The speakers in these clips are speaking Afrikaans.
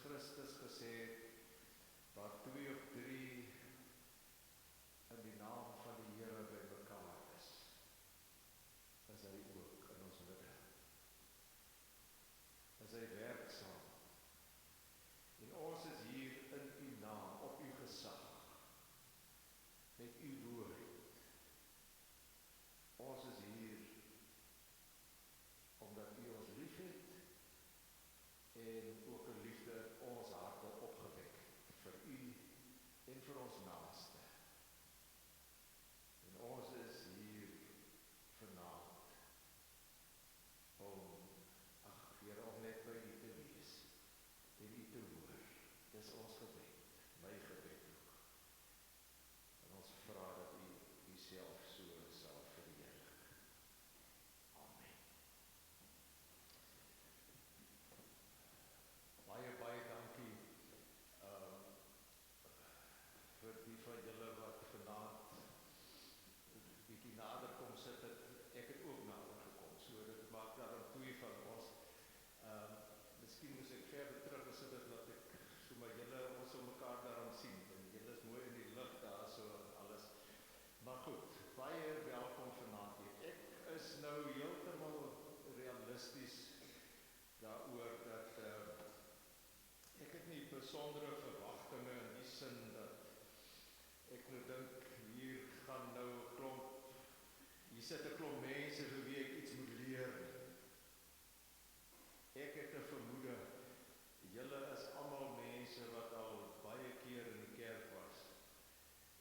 Christus gesê het, waar 2 of 3 in die naam van die Here by mekaar is hy ook in ons midde. Is hy werksaam. En ons is hier in u naam, op u gesag, met u woord. Ons is hier omdat u ons lief het en ook 'n liefde in ons harte opgewek vir u en vir ons naaste. En ons is hier vanaand om, Here, om net by u te wees en u te hoor. Dis ons gebed, my gebed ook. En ons vra dat u uself so sal verheerlik. Amen. Baie dankie vir die van julle wat vanaand bietjie nader kom sit het. Ek het ook nader gekom, so dit maak daarom 2 van ons. Miskien moes ek verder terug gesit het, dat ek so maar julle ons so mekaar daarom sien, en julle is mooi in die lig daar, so alles. Maar goed, baie welkom vanaand hier. Ek is nou heeltemal realisties daaroor dat ek het nie besondere verwagtinge in die sin dat ek nou dink, hier gaan nou 'n klomp, hier sit 'n klomp mense vir wie ek iets moet leer. Ek het 'n vermoede, julle is almal mense wat al baie keer in die kerk was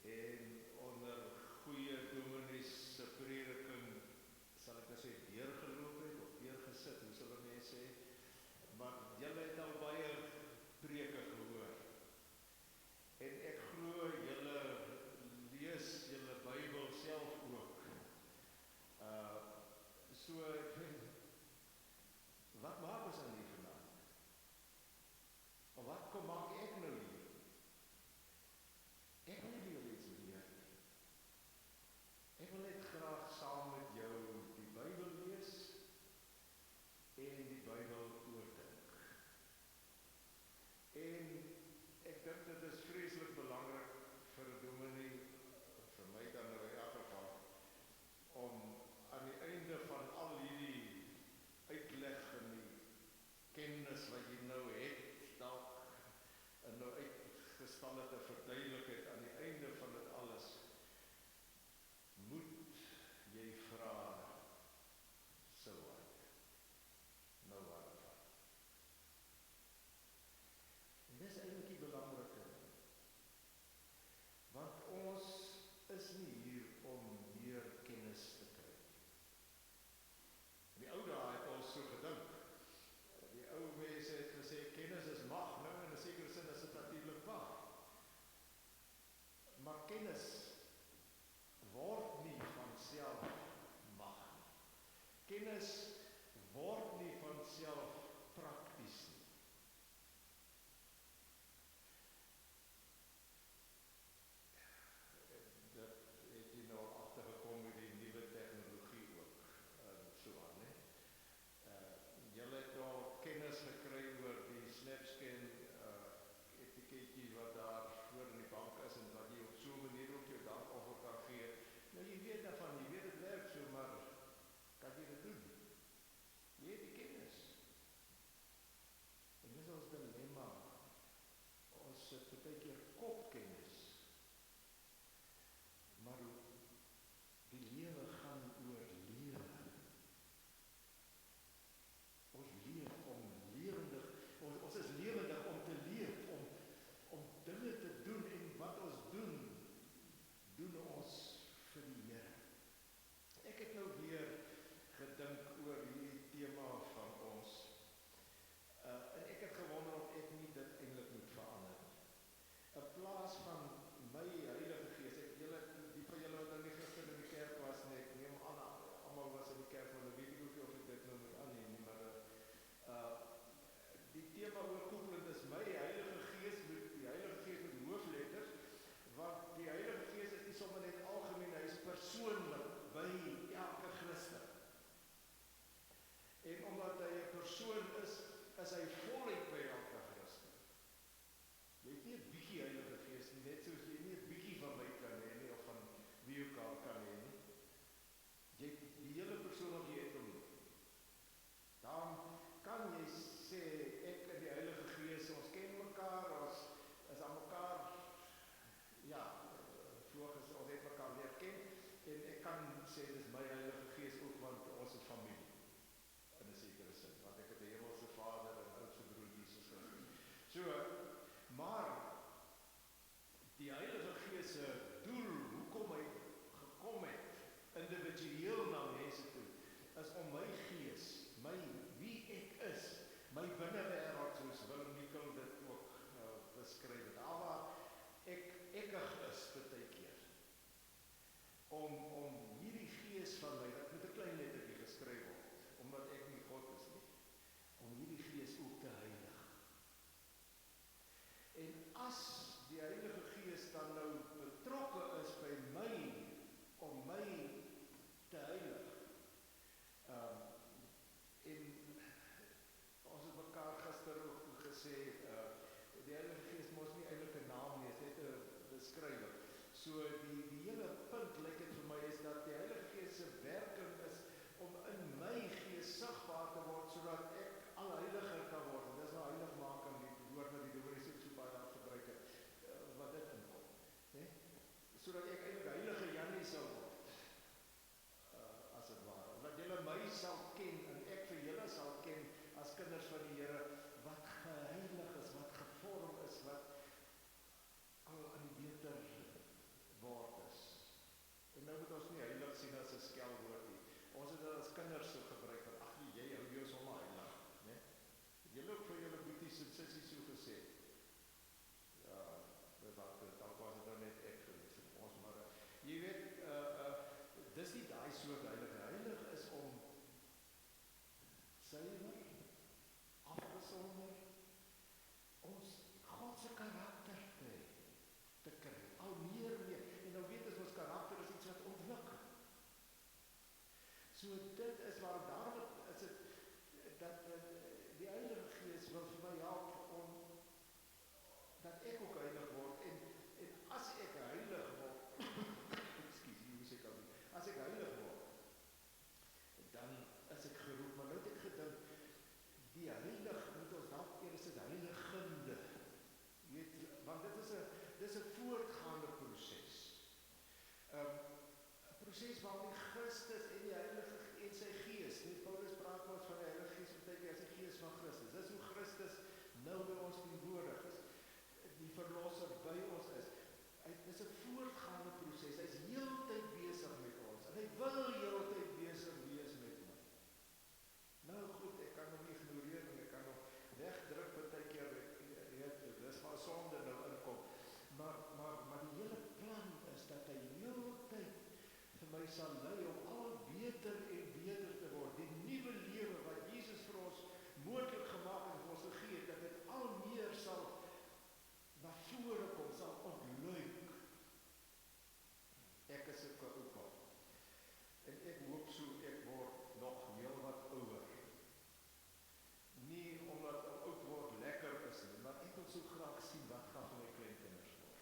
en onder goeie dominees se prediking, sal ek nou sê, deurgeloop het of deurgesit, hoe sal mense sê, maar julle het al baie preke gehoor. En ek glo julle lees julle Bybel self ook. kan sê dis my Heilige Gees ook, want ons is familie, in 'n sekere sin, want ek het 'n hemelse Vader en oudste broer Jesus Christus. So, maar die Heilige Gees se doel, hoekom hy gekom het, individueel na mense toe, is om my gees, my wie ek is, my binnewêreld, soos Willem Mikkel dit ook beskryf het, daar waar ekig is baie keer, om hierdie gees van my, dat met 'n klein lettertjie geskryf word, omdat ek nie God is nie, om hierdie gees ook te heilig. En as die Heilige Gees dan nou betrokke is by my, om my te heilig, en ons het mekaar gister ook gesê, die Heilige Gees mos nie eintlik 'n naam nie, is net 'n beskrywing. So die hele punt, lyk dit vir my, is dat die Heilige Gees se werking is om in my gees sigbaar te word, sodat ek al heiliger kan word. En dis nou heiligmaking, die woord wat die dominees ook so baie daar gebruik het, wat dit inkom, né? Sodat ek eintlik heilige Jannie sal word, as dit ware. Dat julle my sal ken en ek vir julle sal ken as kinders van die Here, wat geheilig is, wat gevorm is, wat al aan die beter word is. En nou moet ons nie heilig sien as 'n skelwoord nie. Ons het dit as kinders so gebruik, van ag jy hou jou sommer heilig, né? Julle ook vir julle boeties en sissies so gesê. Ja, dalk was dit nou net ek gewees vir ons, maar jy weet, dis nie daai soort heilig. Heilig is om suiwer, afgesonder, ons God se karakter te kry, al meer. En nou weet ons karakter is iets wat ontwikkel. So dit is waar, daarom is dit, dat die Heilige Gees wil vir my help om, dat ek ook heilig word, en as ek heilig word, as ek heilig word, dan is ek geroep, maar nou het ek gedink, die heilig moet ons dalk eers dit heiligende, weet, want dit is 'n voortgaande proses. 'n proses waarin Christus en die Heilige en sy Gees, net Paulus praat ons van die Heilige Gees, beteken as die Gees van Christus. Dis hoe Christus nou by ons teenwoordig is, die verlosser by ons is. Dit is 'n voortgaande proses. Hy is heeltyd besig met ons en hy wil heeltyd besig wees met my. Nou goed, ek kan hom ignoreer en ek kan hom wegdruk baie keer, dis waar sonde nou inkom. Maar die hele plan is dat hy heeltyd vir my sal lei om al beter en beter te word. Die nuwe lewe wat Jesus vir ons moontlik gemaak het en vir ons gegee het, dat dit al meer sal na vore kom, sal ontluik. Ek is 'n oupa. En ek hoop so ek word nog heel wat ouer. Nie omdat oud word lekker is nie, maar ek wil so graag sien wat gaan van my kleinkinders word.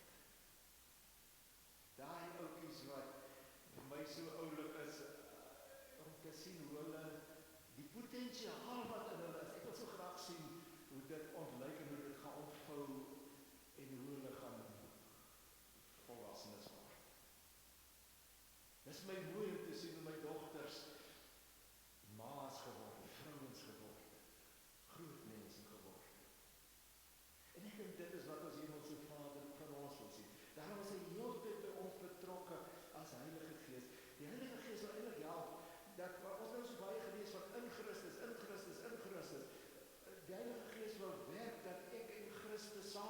Daai oudjies wat vir my so oulik is, om te sien hoe hulle, die potensiaal wat in hulle is, ek wil so graag sien hoe dit ontluik en hoe dit gaan ontvou en hoe hulle gaan volwassenes word. Dis my mooi om te sien hoe my dogters ma's geword, vrouens geword, groot mense geword. En ek dink dit is wat ons hemelse Vader van ons wil sien. Daarom is hy heeltyd by ons betrokke as Heilige Gees. Die Heilige Gees wil eintlik help, dat ons nou so baie gelees van in Christus. Die Heilige Gees wil werk dat ek en Christus saam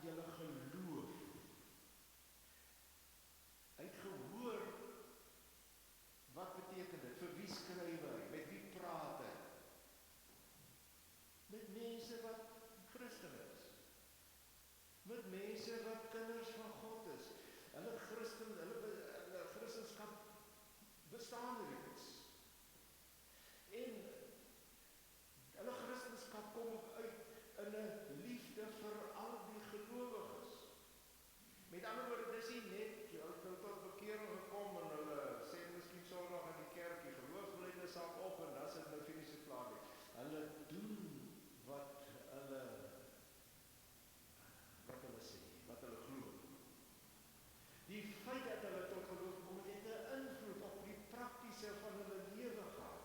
julle geloof. Hy het gehoor, wat beteken dit? Vir wie skryf hy? Met wie praat hy? Met mense wat Christen is. Met mense wat kinders van God is. Hulle Christenskap bestaan reeds. En hulle Christenskap kom uit in 'n liefde vir al die gelowiges. Met ander woorde, dis nie net hulle tot bekering gekom en hulle sê miskien Sondag in die kerk, die geloofsbelijdenis sal op en dan is dit nou finies klaar nie. Hulle doen wat hulle sê, wat hulle glo. Die feit dat hulle tot geloof kom, het 'n invloed op die praktiese van hulle lewe gehad.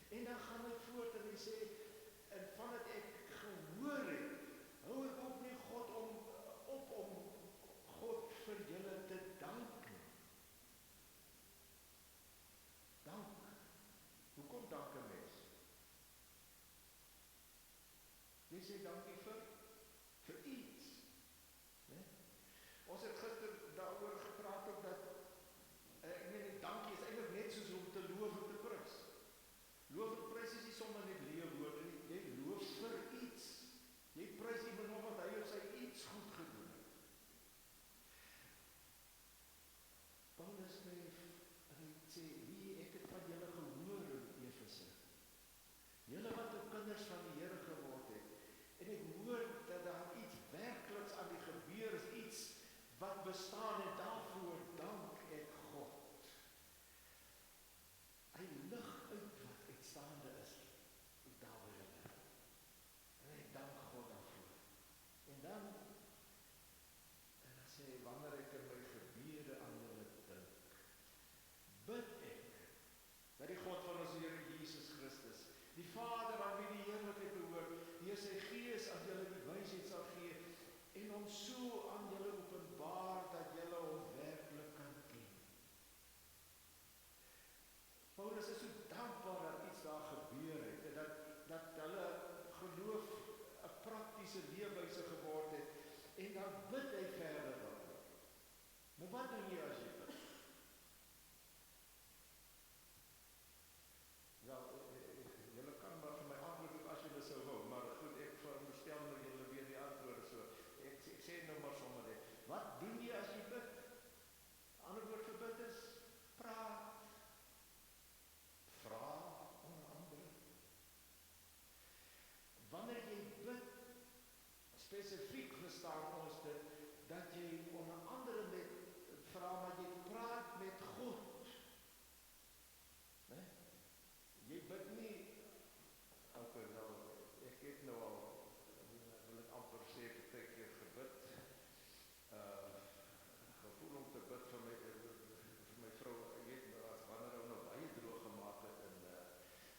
En dan gaan hy voort en hy sê, en vandat ek gehoor het, hou ek ook nie God om God vir julle te dank nie. Dank. Hoekom dank 'n mens? Jy sê dankie vir iets. Nee? Ons het gister daaroor gepraat ook dat dankie is eintlik net soos om te loof en te prys. Loof en prys is nie sommer net leë woorde nie. Jy loof vir iets. Jy prys iemand omdat hy of sy iets goed gedoen het. Paulus skryf en hy sê, ek het van julle gehoor in Efese. Julle wat ook kinders van die Here geword het. En ek hoor dat daar iets werkliks aan die gebeur is, iets wat bestaan en daarvoor dank ek God. Hy lig uit wat uitstaande is daar by hulle. En ek dank God daarvoor. En dan sê hy, wanneer ek in my gebede aan julle dink, bid ek dat die God van ons Here Jesus Christus, die Vader aan wie die heerlikheid behoort, deur sy Gees aan julle die wysheid sal gee en hom so aan julle openbaar dat julle hom werklik kan ken. Paulus is so dankbaar dat iets daar gebeur het en dat hulle geloof 'n praktiese leefwyse geword het en dan bid hy verder daaroor. Maar wat doen jy as jy bid? Wel, julle kan maar vir my antwoord as julle sou wou, maar goed, ek veronderstel nou julle weer die antwoorde so. Ek sê nou maar sommer net, wat doen jy as jy bid? 'n Ander woord vir bid is praat, vra onder andere. Wanneer jy bid, spesifiek verstaan ons dit, dat jy onder andere met vra, maar jy praat met God. Nee? Jy bid nie, ek het nou al, wil ek amper sê, baie keer gebid, gevoel om te bid vir my vrou, as wanneer hy nou baie droog gemaak het, en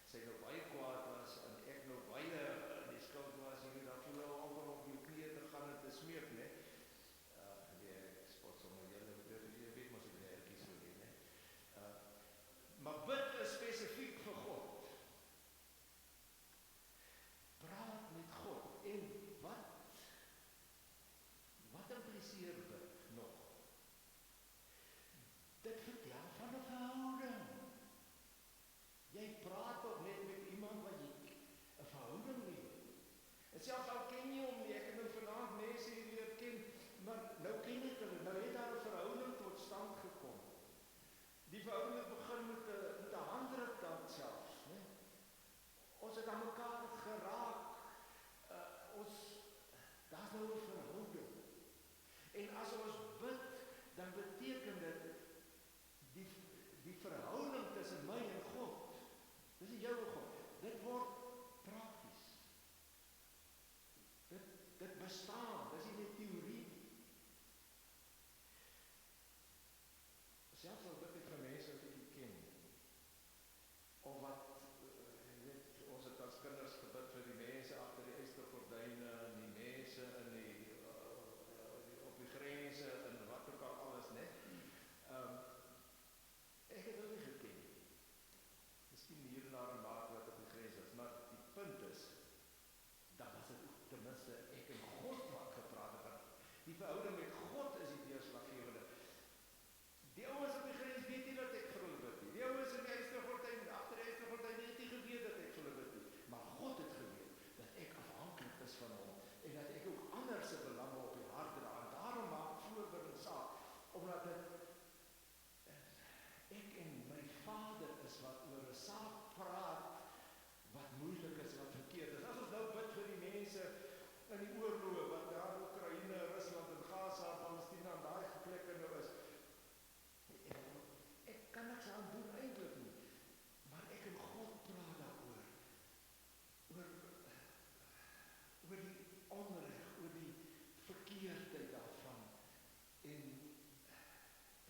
sy nou baie kwaad was, en ek nou baie in die skuld was, dan voel hy al op die knieë te gaan en te smeek, nee? Ek spot sommer julle, jy weet maar so die erkies so nie, nee? Maar bid is spesifiek vir God. Praat met God. En wat impliseer dit nog? Dit vertel van 'n verhouding. Jy praat ook net met iemand wat jy 'n verhouding het. En selfs al ken jy hom nie, ek het nou vanaand mense hier leer ken, maar nou ken ek hulle, nou het daar 'n verhouding tot stand gekom. Die verhouding het begin met 'n handdruk dan selfs, né? Ons het aan mekaar geraak. Daar's nou 'n verhouding. En as ons bid, dan beteken dit die verhouding tussen my en God. Dis nie jou en God. Dit word prakties. Dit bestaan. Dis nie net teorie. Selfs al bid ek vir mense wat ek nie ken, of wat, ons het as kinders gebid vir die mense agter die ystergordyne, en die mense in op die grense, en wat ook al alles, net. Ek het hulle nie geken. Miskien hier en daar 'n maat wat op die grens is, maar die punt is, dat was het ook ten minste ek en God was. Die verhouding met God is die deurslaggewende. Die ouens op die grens weet nie dat ek vir hulle bid nie. Die ouens in die Eystergordyn, agter die Eystergordyn het nie geweet dat ek vir hulle bid nie. Maar God het geweet dat ek afhanklik is van hom en dat ek ook ander se belange op die hart dra. En daarom maak voorbereiding saak, omdat dit ek en my Vader is wat oor 'n saak praat wat moeilik is, wat verkeerd is. As ons nou bid vir die mense in die oorloë wat daar in Oekraïne, Rusland en Gaza, Palestina en daai plekke nou is. Ek kan niks aan doen eintlik nie. Maar ek en God praat daaroor. Oor die onreg, oor die verkeerdheid daarvan. En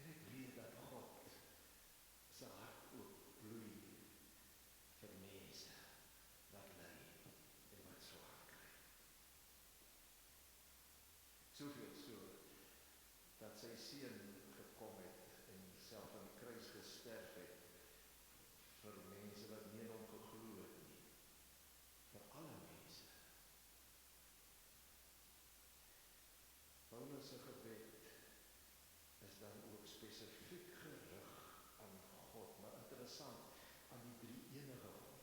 ek weet dat God se hart ook bloei vir mense wat ly en wat swaar kry. Soveel so dat sy seun gekom het en self aan die kruis gesterf het vir mense wat nie in hom geglo het nie. Vir alle mense. Paulus se gebed is dan ook spesifiek gerig aan God, maar interessant, aan die drie enige God.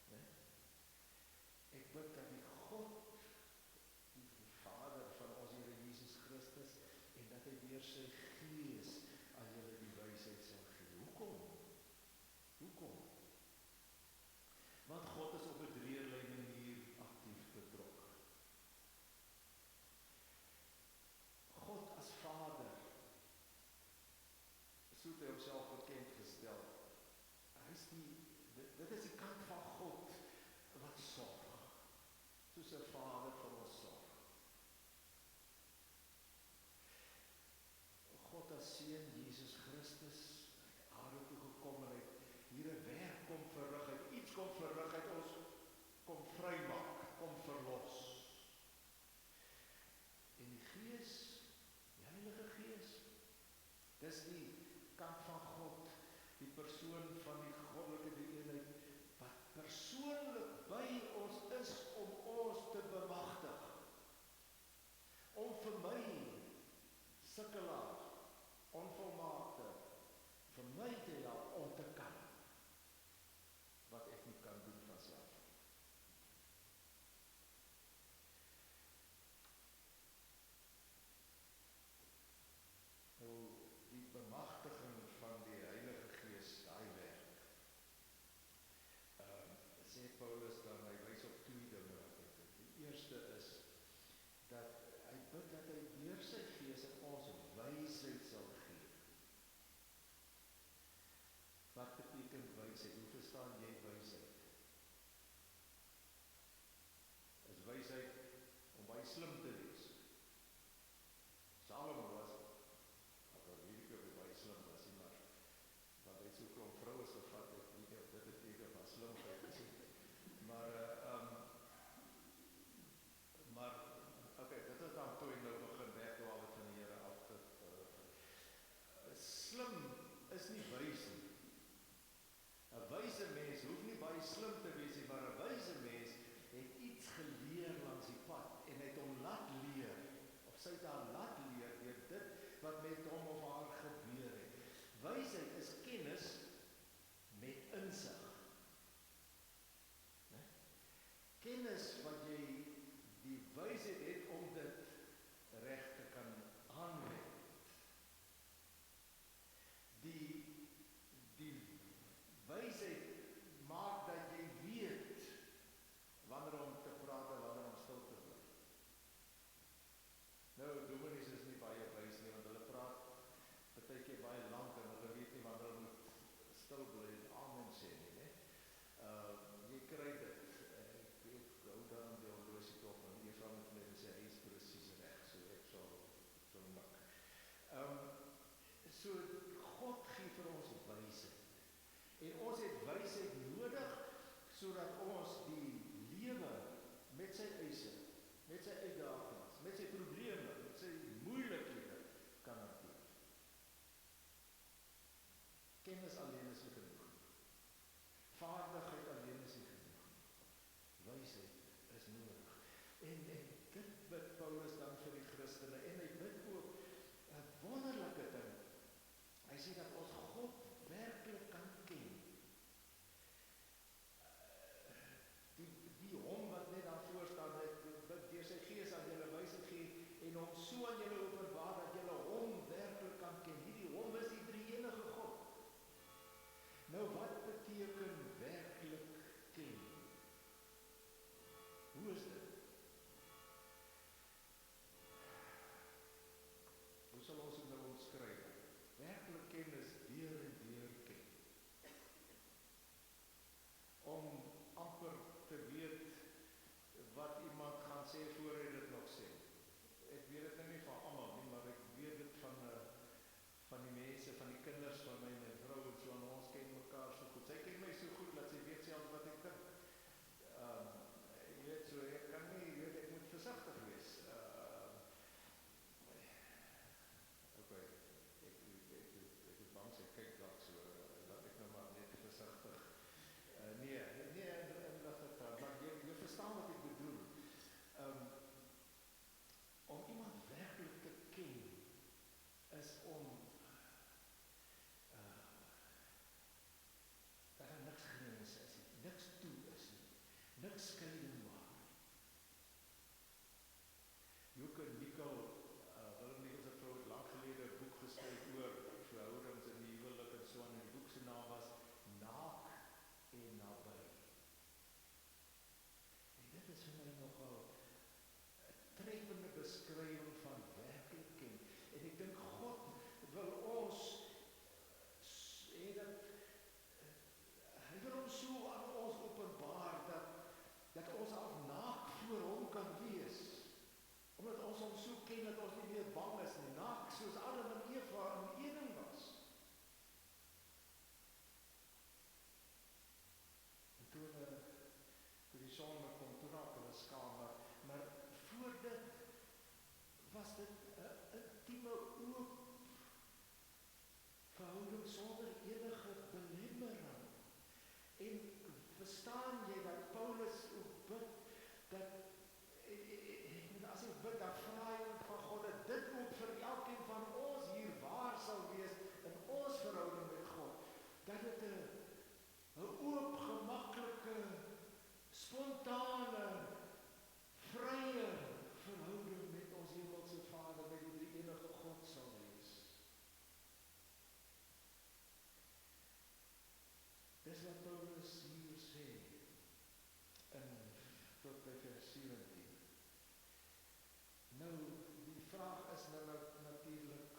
Nee? Ek bid dat die God, die Vader van ons Here Jesus Christus, en dat hy deur sy Gees aan julle die wysheid sal gee. Hoekom? Want God is op 'n dreerlei manier aktief betrokke. God as Vader, so het hy homself bekend gestel. Dit is die kant van God wat sorg, soos 'n Vader vir ons sorg. God as Seun Jesus Christus het aarde toe gekom en hy hier 'n werk kom verrig, hy iets kom verrig, hy ons kom vrymaak, kom verlos. En die Gees, die Heilige Gees, dis die kant van God, die persoon van die goddelike drie-eenheid, wat persoonlik by ons is om ons te bemagtig. Om vir my, sukkelaar, onvolmaakte, vir my te help om te kan, wat ek nie kan doen van self. Nou, die bemagtiging van die Heilige Gees, daai werk, sê Paulus dan, hy wys op 2 dinge wat ek dink. Die eerste is, dat hy bid dat hy deur sy Gees in ons wysheid sal gee. Wat beteken wysheid? Hoe verstaan jy wysheid? Is wysheid om baie slim te wees? Salomo was, ek weet nie of hy baie slim was nie, maar want hy het so klomp vroues gevat, ek weet nie of dit beteken van slimheid is. Maar, okay, dit is dan toe nou begin wegdwaal het van die Here af. Slim is nie wys nie. 'n Wyse mens hoef nie baie slim te wees nie, maar 'n wyse mens het iets geleer langs die pad en het hom laat leer, of sy het haar laat leer deur dit wat met hom of haar gebeur het. Wysheid is kennis met insig. Nee? Kennis wat jy die wysheid het om dit reg te kan aanwend. Die wysheid maak dat jy weet wanneer om te praat en wanneer om stil te bly. Nou, dominees is nie baie wys nie, want hulle praat partykeer baie lank en hulle weet nie wanneer hulle moet stil bly en amen sê nie, né? Jy kry dit. Ek hou daarom die horlosie tog, want die juffrou moet net sê hy is presies reg, so ek sal mik. So God gee vir ons wysheid. En ons het wysheid nodig sodat ons die lewe met sy eise, met sy uitdagings, met sy probleme, met sy moeilikhede kan hanteer. Kennis alleen is nie genoeg. Vaardigheid alleen is nie genoeg. Wysheid is nodig. En dit bid Paulus dan vir die Christene, en hy bid dink God wil ons hê dat hy wil ons so aan ons openbaar dat ons al naak voor hom kan wees. Omdat ons hom so ken dat ons nie meer bang is nie, naak soos Adam en Eva in Eden was. En toe die son kom, toe raak hulle skaam, maar voor dit was dit 'n intieme oop verhouding sonder enige belemmering. En verstaan jy dat Paulus ook bid, dat as hy bid, dan vra hy van God dat dit ook vir elkeen van ons hier waar sal wees in ons verhouding met God, dat dit 'n oop, gemaklike, spontane, vrye verhouding met ons hemelse Vader, met die enige God sal wees. Dis wat Paulus hier sê tot by vers 17. Nou, die vraag is nou natuurlik,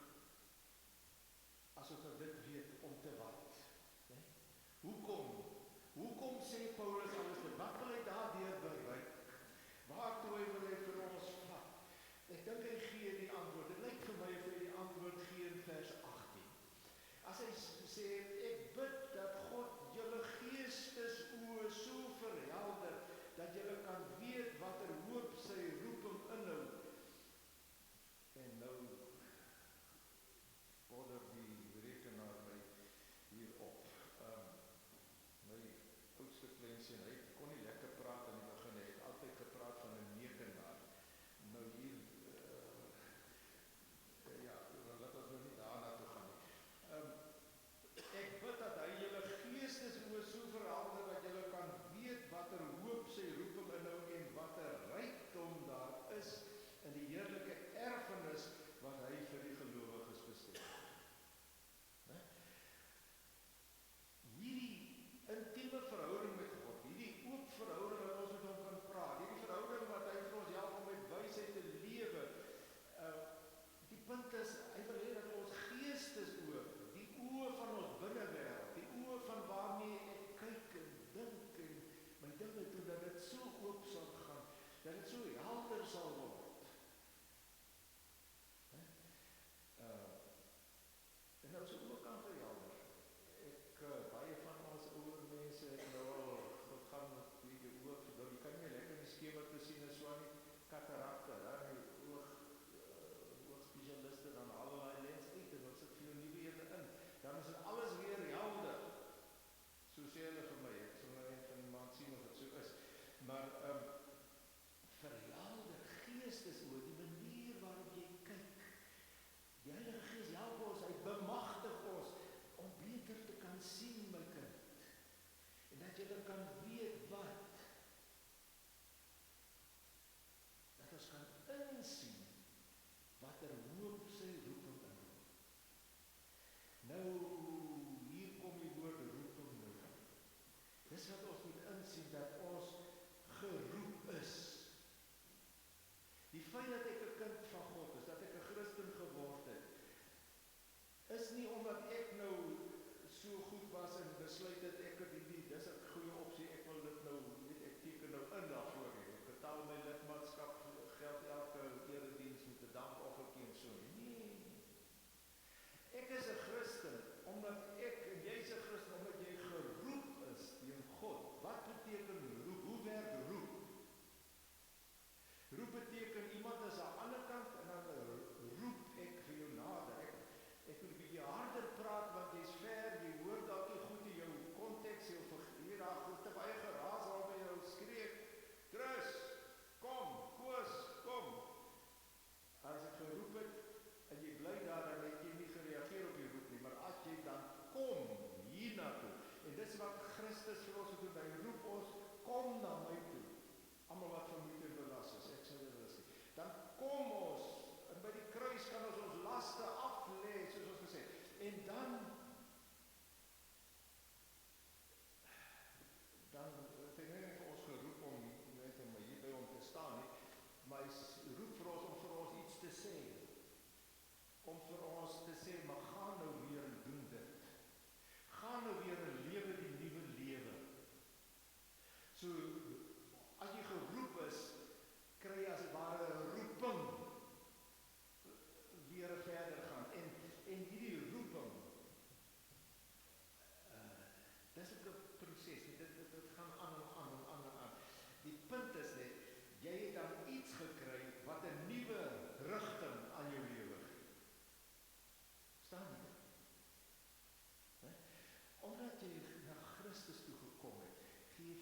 as ons nou dit weet, om te wat? Nee? Hoekom sê Paulus alles dit? Wat wil hy daardeur bereik? Waartoe wil hy vir ons vat? Ek dink hy gee die antwoord. Dit lyk vir my of hy die antwoord gee in vers 18. As hy sê, ek bid dat God julle geestesoë so verhelder, dat julle kan weet watter hoop sy roeping inhou. En nou border die rekenaar my hierop. My oudste kleinseun, hy kon nie lekker praat in die begin, hy het altyd gepraat van 'n nekenaar. Nou hier, laat ons nou nie daarna toe gaan nie. Ek bid dat hy julle geestesoë so verhelder, dat julle kan weet watter hoop sy roeping inhou en watter rykdom daar is in die heerlike erfenis wat hy vir die gelowiges bestem het. Hierdie intieme verhouding met God, hierdie oop verhouding wat ons met hom kan praat, hierdie verhouding wat hy vir ons help om met wysheid te lewe, die punt is, hy wil hê dat ons geestesoë, die oë van ons binnewêreld, die oë van waarmee ek kyk en dink en my dinge doen, dat dit so oop sal gaan, dat dit so helder sal word. En nou is ook aan te helder. Baie van ons ouer mense het nou al gegaan met die oog, jy kan nie lekker die skemer te sien as so aan die katarakte, die oogspesialiste, dan haal hulle die lens uit en dan sit vir jou nuwe ene in. Dan is dit alles weer helder. So sê hulle vir my, ek sal nou een van die maand sien of het so is. Maar verhelder geestesoë, die manier waarop jy kyk. Die Heilige Gees help ons, hy bemagtig ons om beter te kan sien, my kind. En dat jy dan kan weet wat. Dat ons kan insien watter hoop sy roeping inhou. Nou, hier kom die woord roeping nou. Dis wat ons moet insien, dat ons geroep is. Die feit dat ek 'n kind van God is, dat ek 'n Christen geword het, is nie omdat ek nou so goed was en besluit het ek het hierdie, dis 'n goeie opsie, ek wil dit nou, ek teken nou in daarvoor nie. Ek betaal my lidmaatskap geld elke erediens met 'n dankoffertjie en so. Nee. Ek is 'n Christen omdat ek en jy's 'n Christen omdat jy geroep is deur God. Wat beteken roep? Hoe werk roep? Roep beteken iemand is aan die ander kant en dan roep ek vir jou nader. Ek moet 'n bietjie harder praat want jy's ver, jy hoor dalk nie goed in jou konteks, jou hier daar is te baie geraas al by jou skreek. Chris, kom, Koos, kom. As ek geroep het en jy bly daar, dan het jy nie gereageer op die roep nie, maar as jy dan kom hiernatoe, en dis wat Christus vir ons doen, hy roep ons, kom na my toe. Almal wat vermoeid en belas is, ek sal julle is nie. Dan kom ons, en by die kruis kan ons laste aflê, soos ons gesê, en dan het hy nie vir ons geroep om net om hier by hom te staan nie, maar hy roep vir ons om vir ons iets te sê, om vir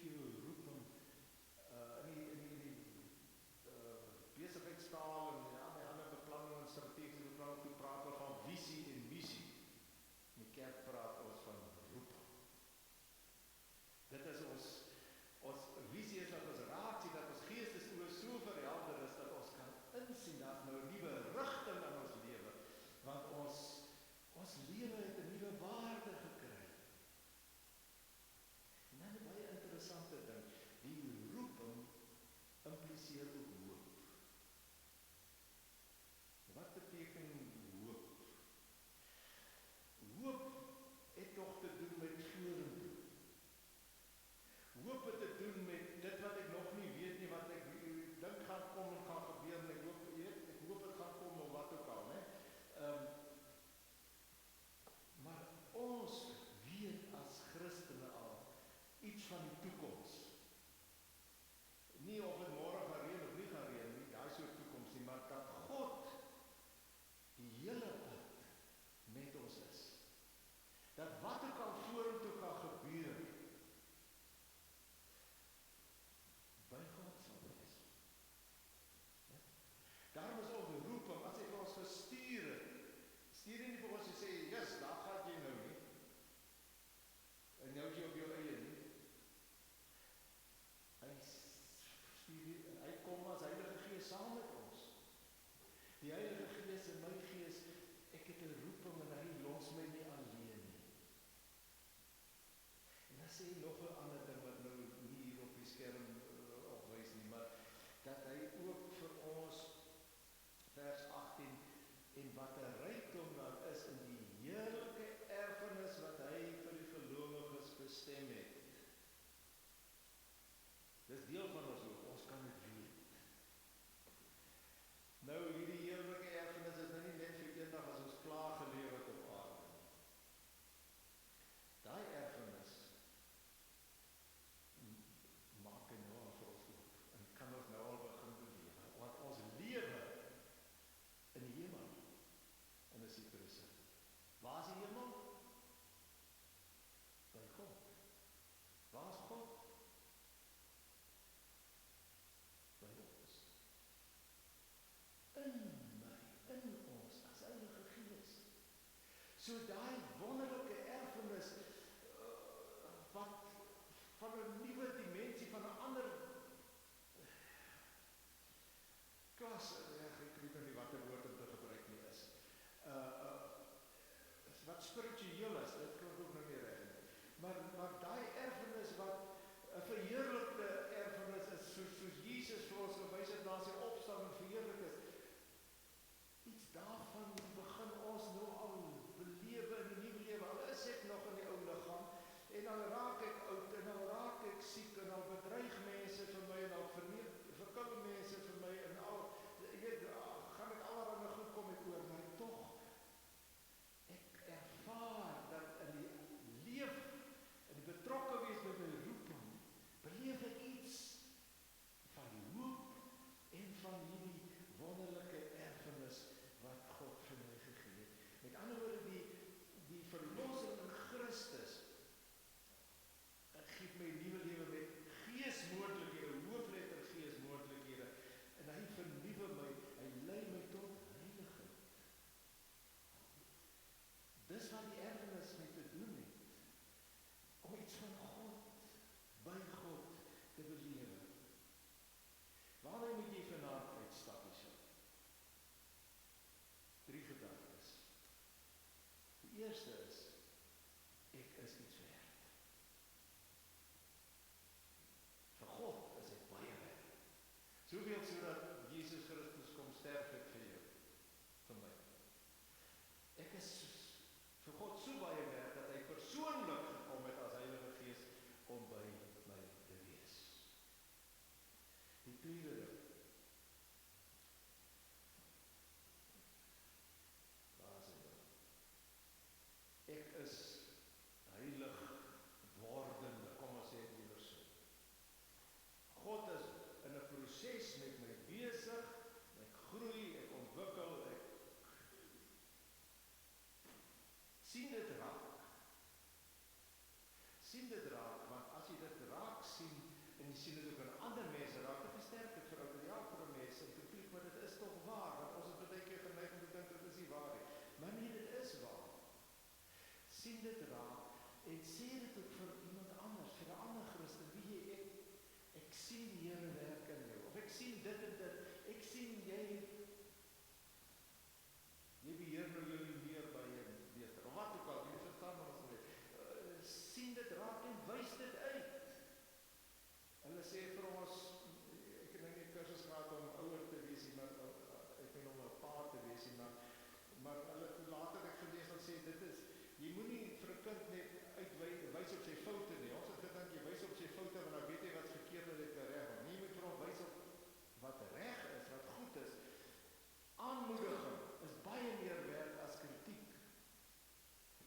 gee vir jou 'n roeping in die besigheidstaal en die ander beplanning en strategiese beplanning, toe praat ons van visie en missie. In die kerk praat ons van roeping. Dit is ons visie is dat ons raak sien, dat ons geestesoë so verhelder is, dat ons kan insien, dat nou 'n nuwe rigting in ons lewe, want ons lewe het 'n nuwe waarde gekry. En dan 'n baie interessante ding, die roeping impliseer ook hoop. Wat beteken hoop? Hoop het tog te doen met vorentoe. Hoop het te doen met dit wat ek nog nie weet nie, wat ek dink gaan kom en gaan gebeur, en ek hoop dit gaan kom of wat ook al, né? Maar ons weet as Christene al iets van die toekoms. Nie of het môre gaan reën of nie gaan reën nie, daai soort toekoms nie, maar dat God die hele pad met ons is. Dat wat ook al vorentoe gaan gebeur, by God sal wees. Daarom is ook die roeping, as hy vir ons gestuur het, stuur hy nie vir ons en sê, yes, daar gaan jy nou nie, en nou is jy op jou eie nie. Hy kom as Heilige Gees saam met ons. Die Heilige Gees in my gees, ek het 'n roeping en hy los my nie alleen nie. En dan sê hy nog 'n ander ding wat nou nie hier op die skerm opwys nie, maar dat hy ook vir ons, vers 18, en wat 'n rykdom daar is in die heerlike erfenis wat hy vir die gelowiges bestem het. Dis deel van ons hoop, ons kan dit weet. Nou, hierdie heerlike erfenis is nou nie net vir eendag as ons klaar geleef het op aarde. Daai erfenis sien dit raak en sê dit ook vir iemand anders, vir 'n ander Christen. Weet jy, ek sien die Here werk in jou, of ek sien dit en dit, ek sien jy beheer nou jou nie meer by jou beter, of wat ook al, jy verstaan wat ons sê, sien dit raak en wys dit uit. Hulle sê vir ons, ek het nou nie 'n kursus gehad om ouer te wees, maar ek ben om 'n pa te wees, maar hulle later ek gelees dan sê dit is, jy moenie vir 'n kind net wys op sy foute nie. Ons het gedink jy wys op sy foute want dan weet jy wat verkeerd is en reg is. Nie moet vir hom wys op wat reg is, wat goed is. Aanmoediging is baie meer werd as kritiek.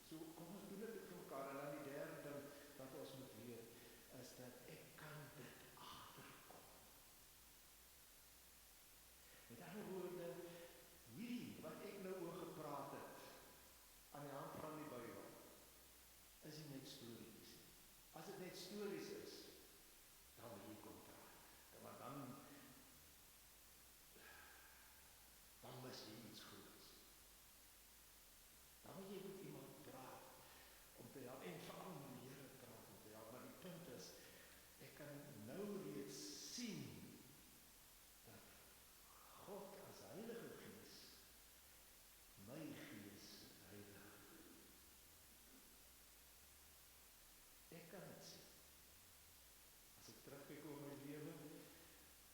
So kom ons doen dit vir mekaar. En dan die derde ding wat ons moet weet is dat ek kan dit agterkom. Met ander woorde, hierdie wat ek nou oor gepraat het aan die hand van die Bybel is nie net stories nie. As dit net stories is, dan wil jy kom praat. Maar dan mis jy iets groots. Dan wil jy met iemand praat om te help en veral met die Here praat om te help. Maar die punt is, ek kan nou reeds sien dat God as Heilige Gees my gees heilig. Ek kan dit sien. As ek terugkyk oor my lewe,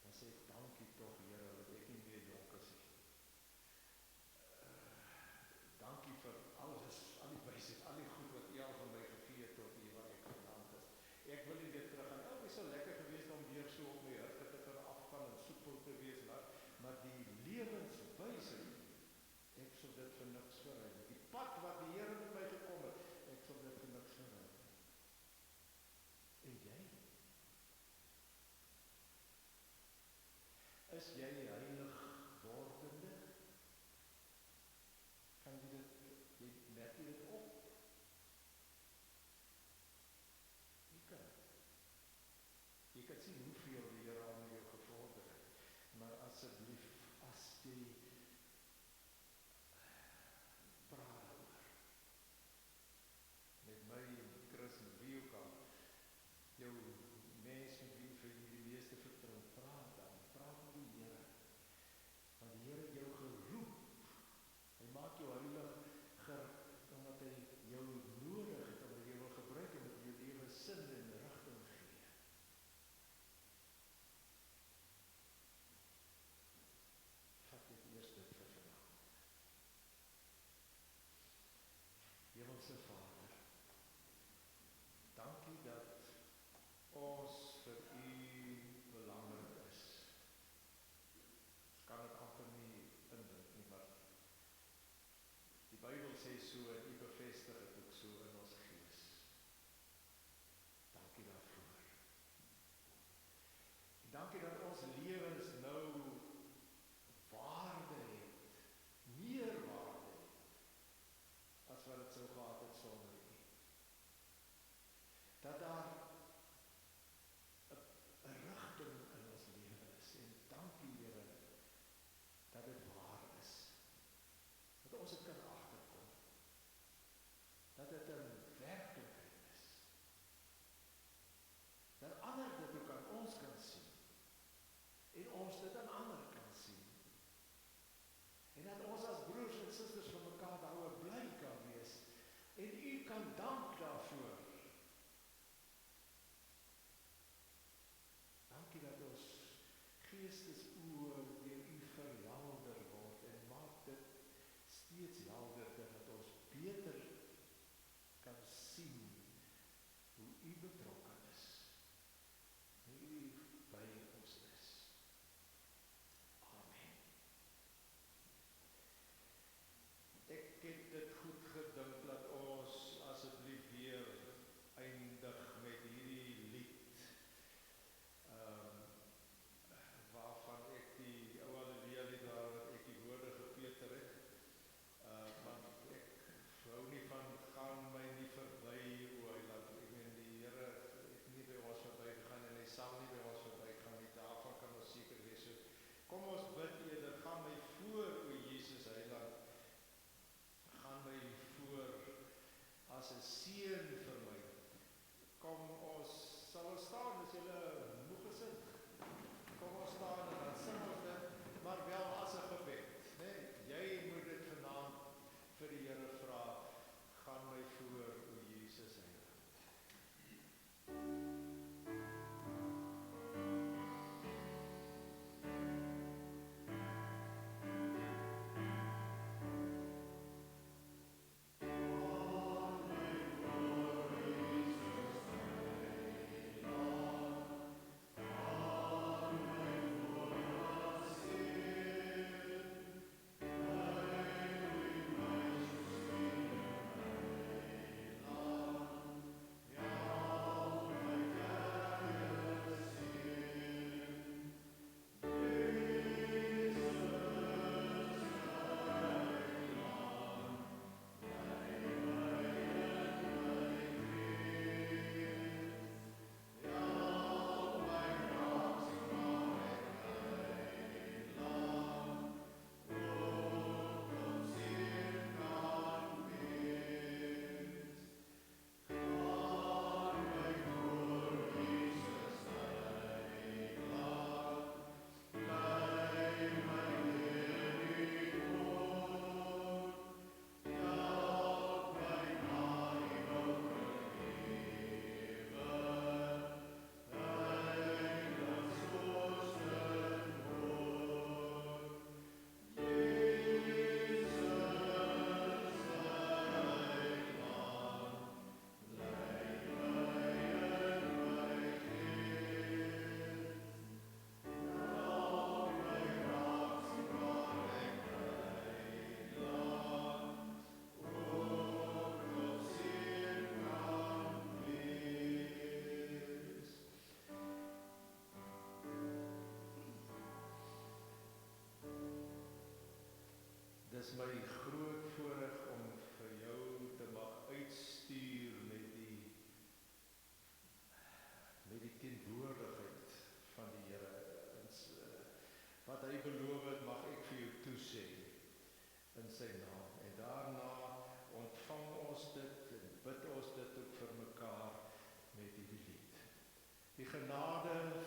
dan sê ek dankie tog Here dat ek nie meer jonk is nie. Dankie vir alles, al die wysheid, al die goed wat U al van my gegee het tot hier waar ek vandaan is. Ek wil nie weer terug gaan. Dit is so lekker geweest om weer so op my hurke te kan afval en soepel te wees, maar die lewenswysheid, ek sal dit vir niks verruil. Die pad wat die Here met my gekom het, ek sal dit vir niks verruil. En jy? Is jy heilig wordende? Kan jy dit, merk jy dit op? Jy kan sien hoeveel die Here aan jou gevorder het, maar asseblief, as jy praat oor, met my, Chris, met wie ook al, jou mens met wie vir jy die meeste vertrou, praat met die Here, want die Here jou geroep, hy maak jou heiliger, omdat hy jou nodig het, omdat jy wil gebruik en met jou lewe sin en rigting gee. Vat dit eers dit vir vanaand. Hemelse Vader, dankie dat ons vir U belangrik is. Ons kan dit amper nie indink nie, maar die Bybel sê so en U bevestig dit ook so in ons gees. Dankie daarvoor. En dankie dat ons lewens nou waarde het, meer waarde het, as wat het sou gehad het sonder U. Dat daar 'n rigting in ons lewe is, en dankie Here, dat dit waar is. Dat ons dit kan agterkom. Dat dit 'n werklikheid is. Dat ander dit ook aan ons kan sien. En ons dit aan ander kan sien. En dat ons as broers en susters van mekaar daaroor bly kan wees. En U kan dank daarvoor. Dankie dat ons geestesoë deur U verhelder word en maak dit steeds helderder, dat ons beter kan sien hoe U betrokke is, hoe U by ons is. Amen. Ek het dit goed gedink dat ons asseblief weer eindig met hierdie lied, waarvan ek die ou Halleluja lied daar wat ek die woorde gepeter het, want ek hou nie van gaan my nie verby, o Heiland, ek meen die Here Die genade